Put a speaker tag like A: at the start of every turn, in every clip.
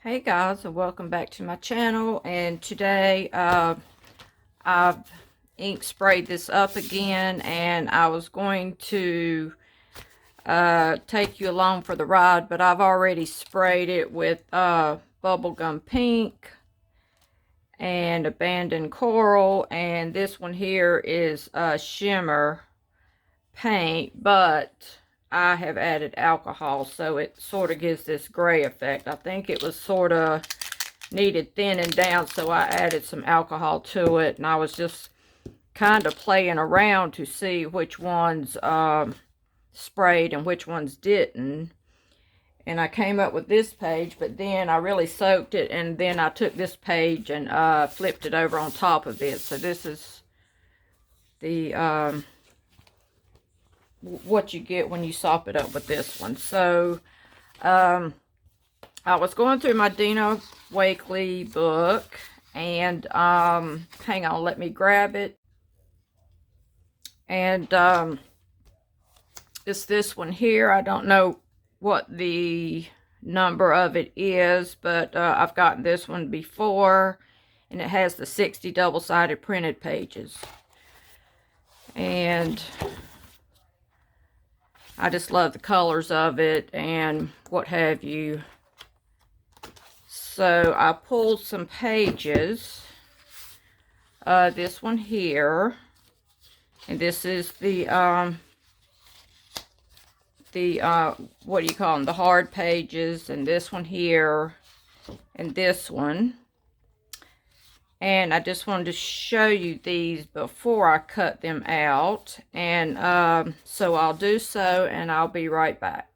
A: Hey guys, and welcome back to my channel. And today I've ink sprayed this up again, and I was going to take you along for the ride, but I've already sprayed it with bubblegum pink and abandoned coral, and this one here is shimmer paint, but I have added alcohol, so it sort of gives this gray effect. I think it was sort of needed thinning down, so I added some alcohol to it, and I was just kind of playing around to see which ones sprayed and which ones didn't. And I came up with this page, but then I really soaked it, and then I took this page and flipped it over on top of it. So this is the what you get when you sop it up with this one. So I was going through my Dina Wakley book, and hang on, let me grab it. And it's this one here. I don't know what the number of it is, but I've gotten this one before, and it has the 60 double-sided printed pages. And I just love the colors of it and what have you. So I pulled some pages. This one here, and this is the what do you call them? The hard pages, and this one here, and this one. And I just wanted to show you these before I cut them out, and so I'll do so, and I'll be right back.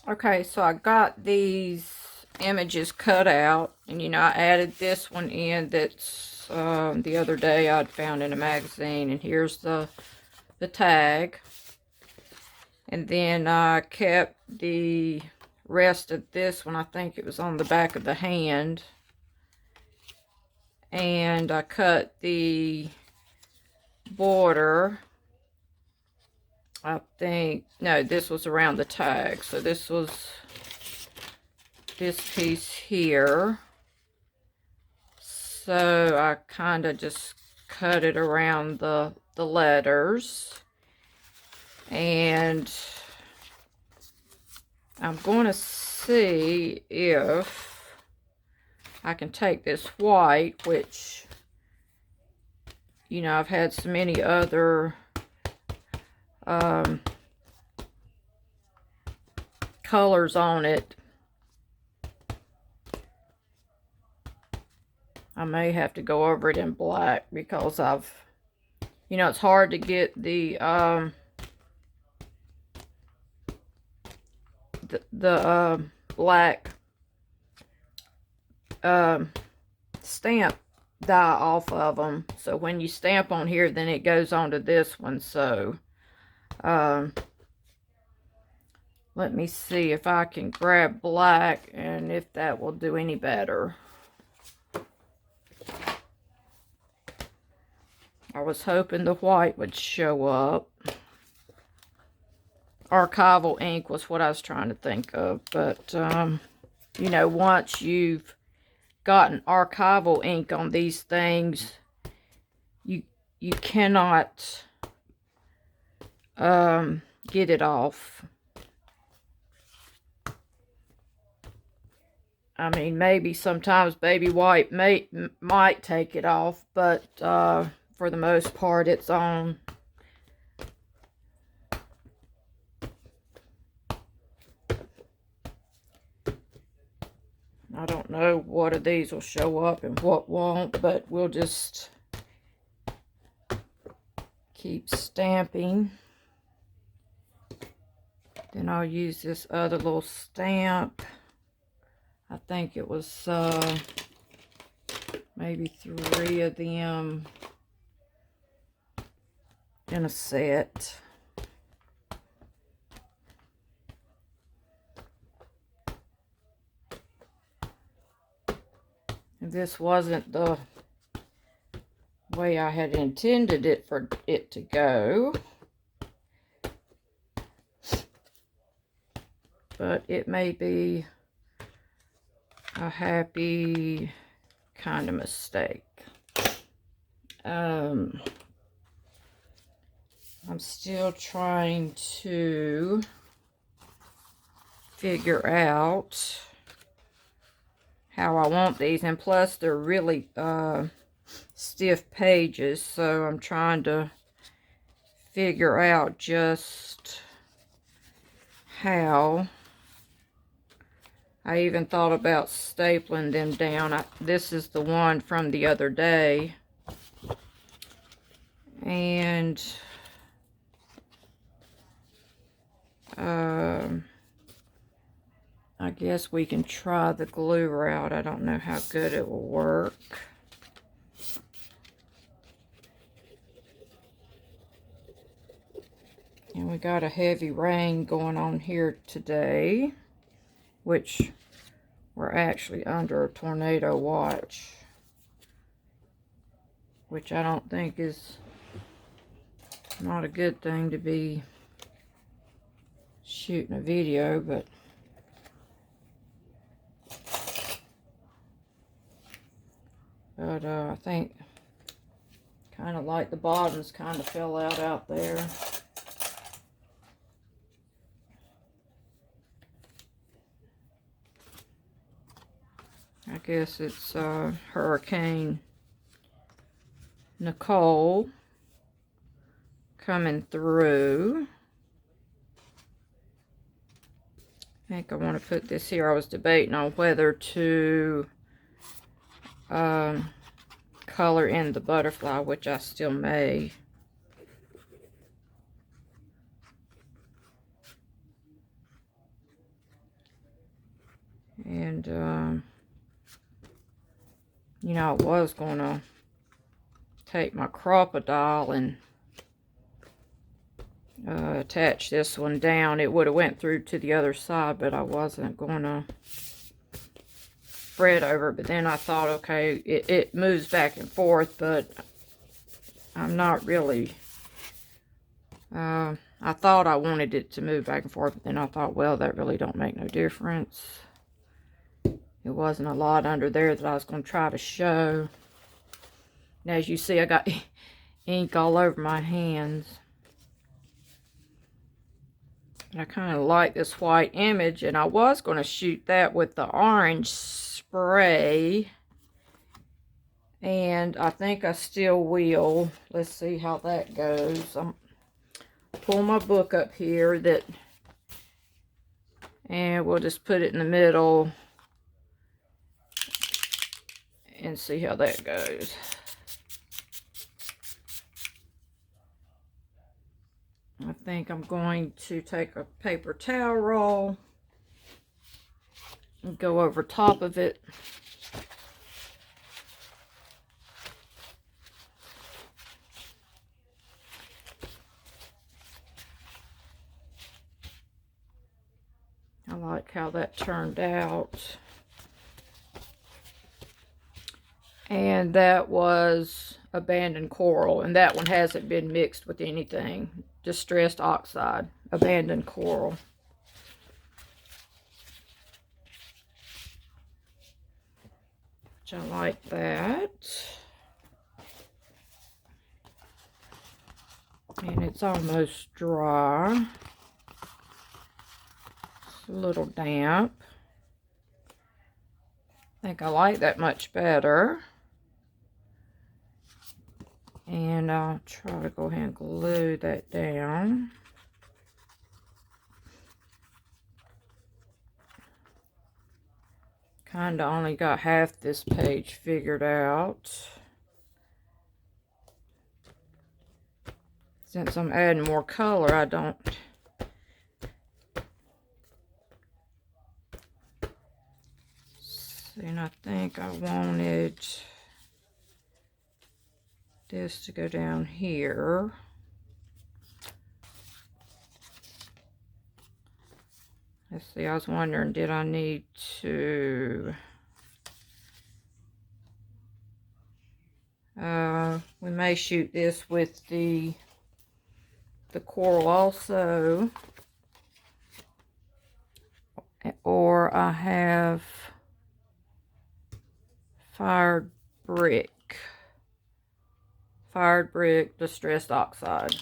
A: Okay, so I got these images cut out, and you know, I added this one in that's the other day I'd found in a magazine, and here's the tag. And then I kept the rest of this one. I think it was on the back of the hand. And I cut the border. I think, no, this was around the tag. So this was this piece here. So I kind of just cut it around the letters. And I'm going to see if I can take this white, which, you know, I've had so many other colors on it. I may have to go over it in black, because you know, it's hard to get the black stamp die off of them. So when you stamp on here, then it goes on to this one. So let me see if I can grab black and if that will do any better. I was hoping the white would show up. Archival ink was what I was trying to think of, but you know, once you've gotten archival ink on these things, you cannot get it off. I mean, maybe sometimes baby white might take it off, but for the most part, it's on. I don't know what of these will show up and what won't, but we'll just keep stamping. Then I'll use this other little stamp. I think it was maybe 3 of them in a set. This wasn't the way I had intended it for it to go, but it may be a happy kind of mistake. I'm still trying to figure out how I want these, and plus they're really stiff pages, so I'm trying to figure out just how. I even thought about stapling them down. This is the one from the other day, and I guess we can try the glue route. I don't know how good it will work. And we got a heavy rain going on here today, which we're actually under a tornado watch, which I don't think is not a good thing to be shooting a video, but I think kind of like the bottoms kind of fell out there. I guess it's Hurricane Nicole coming through. I think I want to put this here. I was debating on whether to color in the butterfly, which I still may. And you know, I was going to take my crocodile and attach this one down. It would have went through to the other side, but I wasn't going to fret over it. But then I thought, okay, it moves back and forth, but I'm not really, I thought I wanted it to move back and forth, but then I thought, well, that really don't make no difference. It wasn't a lot under there that I was going to try to show. And as you see, I got ink all over my hands. I kind of like this white image, and I was going to shoot that with the orange spray, and I think I still will. Let's see how that goes. I'm pull my book up here, and we'll just put it in the middle and see how that goes. I think I'm going to take a paper towel roll and go over top of it. I like how that turned out. And that was abandoned coral, and that one hasn't been mixed with anything. Distressed oxide, abandoned coral. Which I like that. And it's almost dry. It's a little damp. I think I like that much better. And I'll try to go ahead and glue that down. Kind of only got half this page figured out. Since I'm adding more color, I don't... See, and I think I wanted this to go down here. Let's see, I was wondering, did I need to... we may shoot this with the coral also. Or I have fired brick. Fired brick distressed oxide.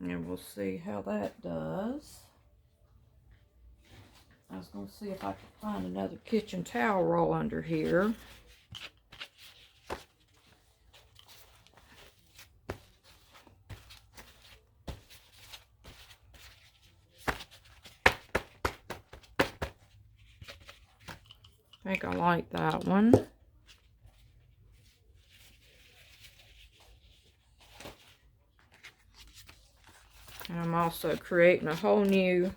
A: And we'll see how that does. I was going to see if I could find another kitchen towel roll under here. I think I like that one. And I'm also creating a whole new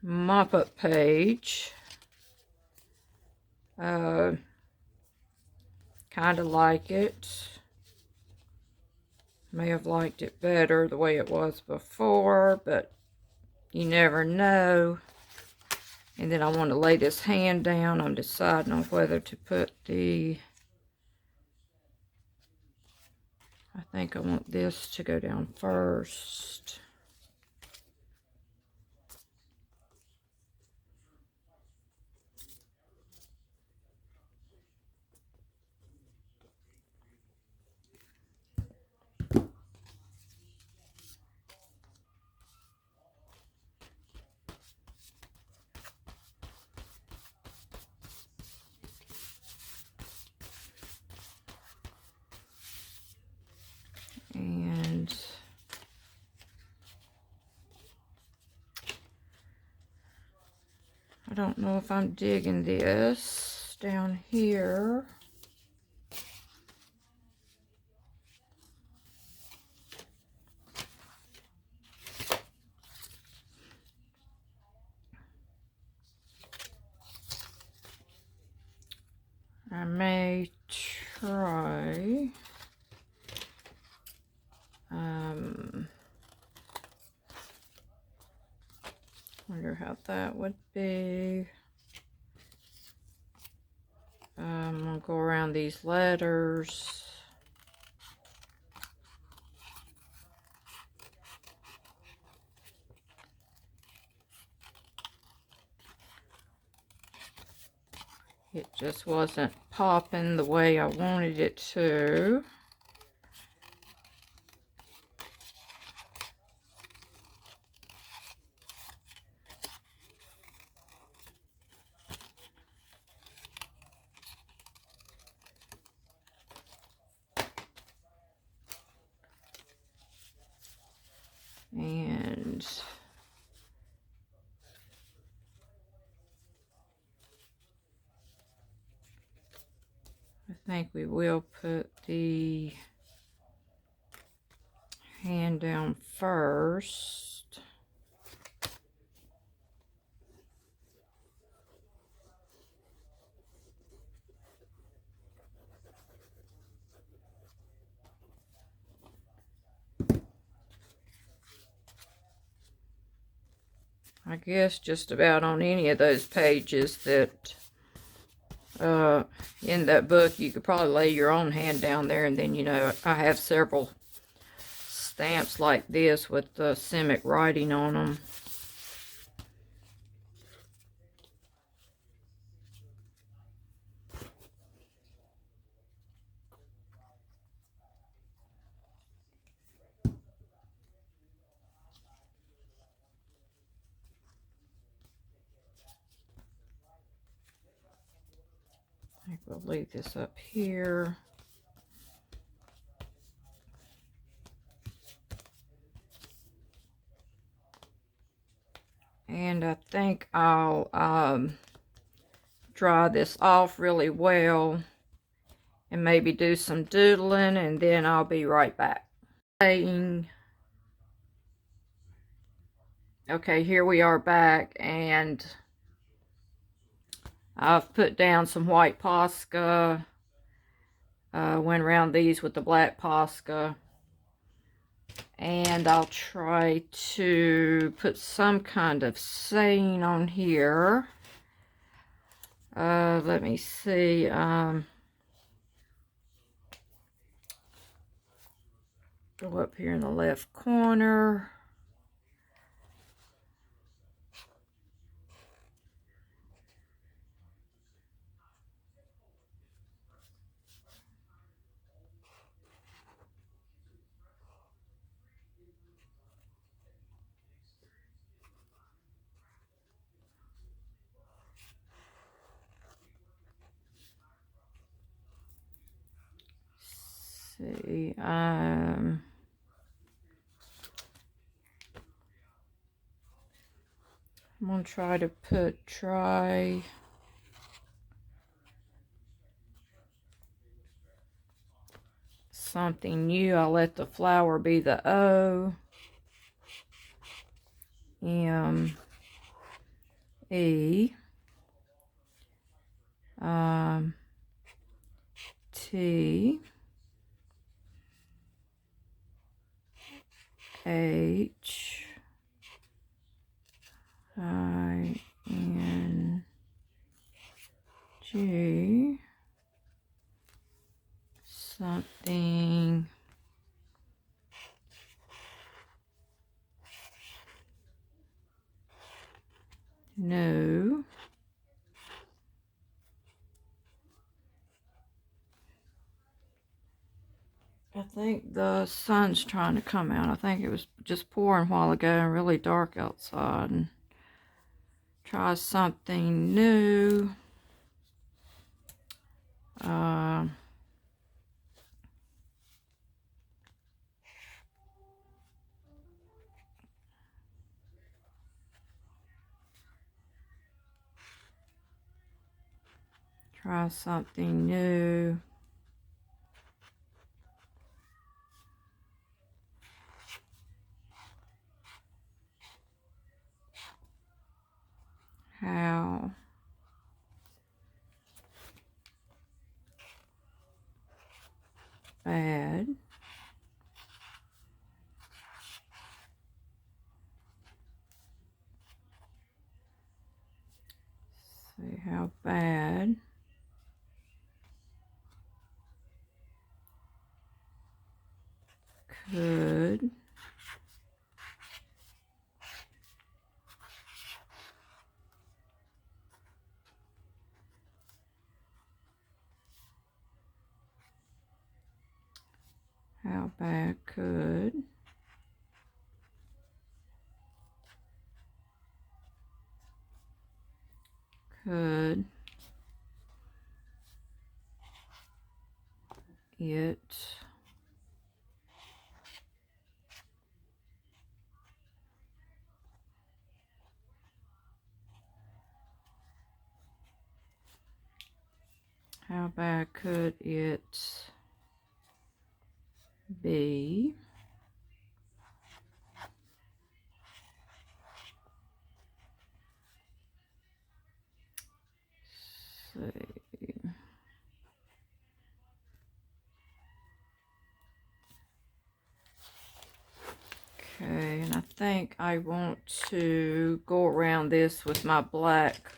A: mop-up page. Kind of like it. May have liked it better the way it was before, but you never know. And then I want to lay this hand down. I'm deciding on whether to put the... I think I want this to go down first. And I don't know if I'm digging this down here. I may try wonder how that would be. I'm gonna go around these letters. It just wasn't popping the way I wanted it to. And I think we will put the hand down first. I guess just about on any of those pages that in that book, you could probably lay your own hand down there, and then, you know, I have several stamps like this with the Semic writing on them. I think we'll leave this up here. And I think I'll dry this off really well and maybe do some doodling, and then I'll be right back. Okay, here we are back, and I've put down some white Posca. Went around these with the black Posca. And I'll try to put some kind of saying on here. Let me see. Go up here in the left corner. see, I'm going to try to try something new. I'll let the flower be the O, M, E, T, H, I, N, G, something new. I think the sun's trying to come out. I think it was just pouring a while ago and really dark outside. And try something new. Try something new. How bad see how bad could how bad could it how bad could it be see okay, and I think I want to go around this with my black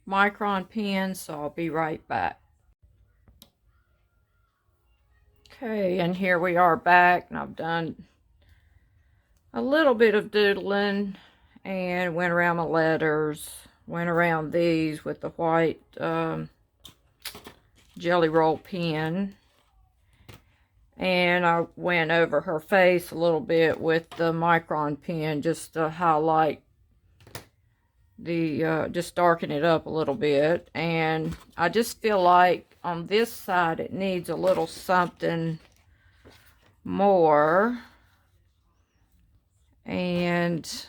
A: micron pen, so I'll be right back. Okay, and here we are back, and I've done a little bit of doodling and went around my letters, went around these with the white jelly roll pen, and I went over her face a little bit with the micron pen just to highlight the just darken it up a little bit. And I just feel like on this side it needs a little something more, and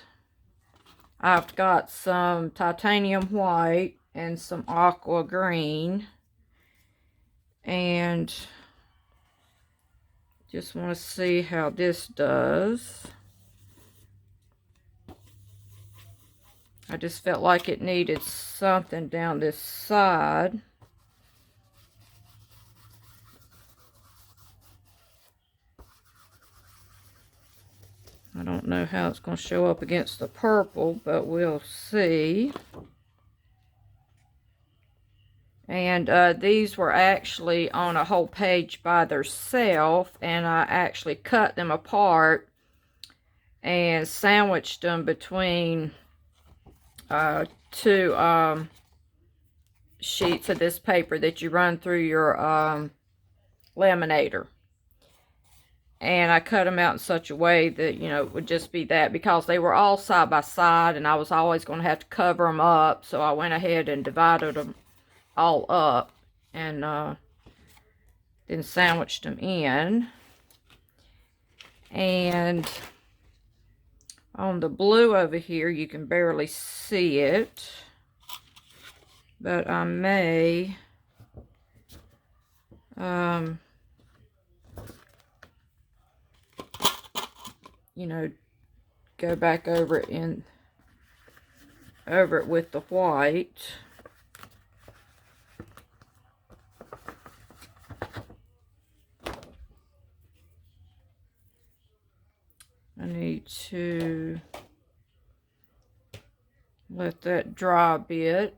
A: I've got some titanium white and some aqua green, and just want to see how this does. I just felt like it needed something down this side. I don't know how it's going to show up against the purple, but we'll see. And these were actually on a whole page by themselves, and I actually cut them apart and sandwiched them between two sheets of this paper that you run through your laminator. And I cut them out in such a way that, you know, it would just be that, because they were all side by side and I was always going to have to cover them up. So I went ahead and divided them all up, and then sandwiched them in. And on the blue over here, you can barely see it, but I may you know, go back over it with the white. I need to let that dry a bit.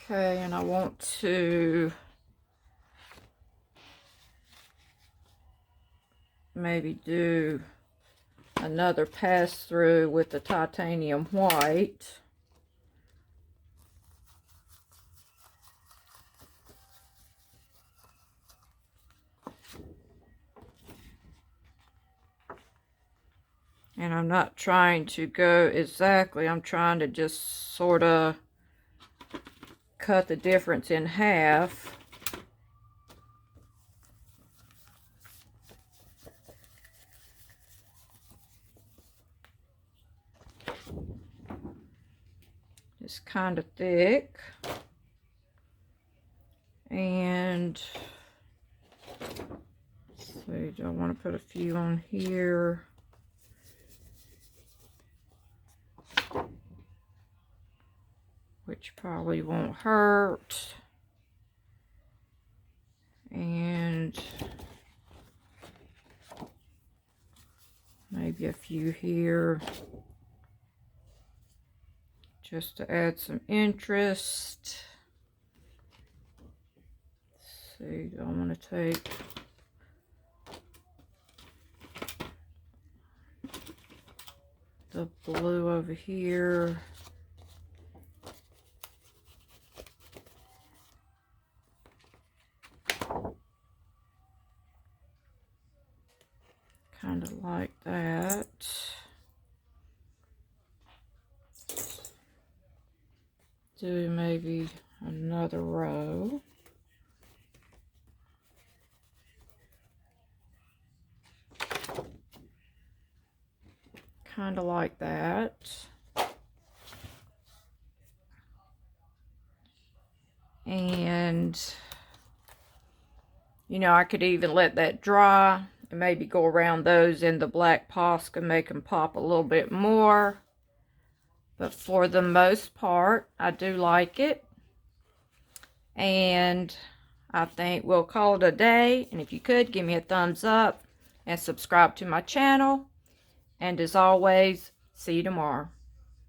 A: Okay, and I want to maybe do another pass through with the titanium white. And I'm not trying to go exactly, I'm trying to just sort of cut the difference in half. It's kind of thick. And let's see, do I want to put a few on here? Which probably won't hurt. And maybe a few here, just to add some interest. Let's see, do I want to take the blue over here? Kind of like that. Do maybe another row. Kind of like that. And, you know, I could even let that dry and maybe go around those in the black Posca, make them pop a little bit more. But for the most part, I do like it. And I think we'll call it a day. And if you could, give me a thumbs up and subscribe to my channel. And as always, see you tomorrow.